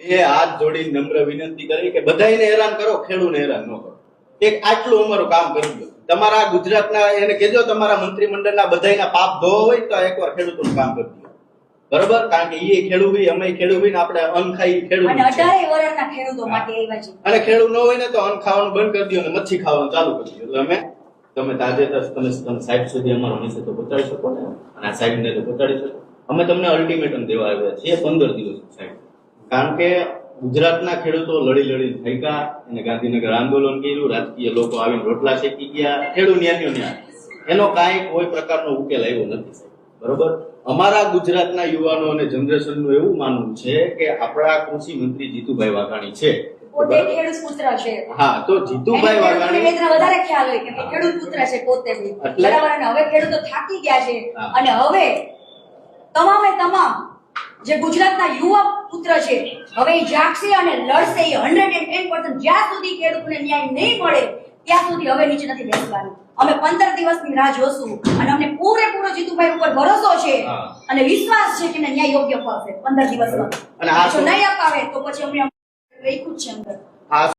એ હાથ જોડી નમ્ર વિનંતી કરી કે બધાયને હેરાન કરો, ખેડૂતને હેરાન ન કરો. એક આટલું અમારું કામ કરી દો. તમારા ગુજરાતના એને કહેજો તમારા મંત્રીમંડળના બધાયના પાપ ધોવા હોય તો એકવાર ખેડૂતોનું કામ કરી દો. બરોબર? કારણ કે એ ખેડૂત હોય, અમે ખેડૂત હોય ને આપણે અન્ન ખાઈ ખેડૂત અને 18 વર્ષના ખેડૂતો માટે આવ્યા છે. અને ખેડૂત ન હોય ને તો અન્ન ખાવાનું બંધ કરી દો અને મચ્છી ખાવાનું ચાલુ કરી દો. એટલે તમે તાજેતર તમે સાહેબ સુધી અમારો મેસેજ તો પહોંચાડી શકો ને, અને આ સાહેબને તો પહોંચાડી શકો. અમે તમને અલ્ટિમેટમ દેવા આવ્યા છીએ 15 દિવસ સાહેબ. કારણ કે ગુજરાતના ખેડૂતો લડી થાક્યા, અને ગાંધીનગર આંદોલન કર્યું, રાજકીય લોકો આવીને રોટલા શેકી ગયા, ખેડૂત ન્યા એનો કાંઈ કોઈ પ્રકારનો ઉકેલ આવ્યો નથી સાહેબ. બરોબર? અમારા ગુજરાતના યુવાનો અને જનરેશનનું એવું માનવું છે કે આપણા કૃષિ મંત્રી જીતુભાઈ વાઘાણી છે, પોતે ખેડૂત પુત્ર છે. હા, તો જીતુભાઈ વાઘાણી વધારે ખ્યાલ હોય કે ખેડૂત પુત્ર છે પોતે બી. બરાબર. અને હવે ખેડૂતો થાકી ગયા છે, અને હવે તમામ જે ગુજરાતના યુવા પુત્ર છે હવે એ જાગશે અને લડશે 110%. જ્યાં સુધી ખેડૂતને ન્યાય નહીં મળે ત્યાં સુધી હવે નીચે નથી બેસવાનું. અમે 15 દિવસની રાહ જોશું, અને અમને પૂરેપૂરો જીતુભાઈ ઉપર ભરોસો છે અને વિશ્વાસ છે કે ન્યાય યોગ્ય મળશે 15 દિવસમાં. અને આ જો નહીં અપાવે તો પછી અમને રાખ્યું જ છે અંદર.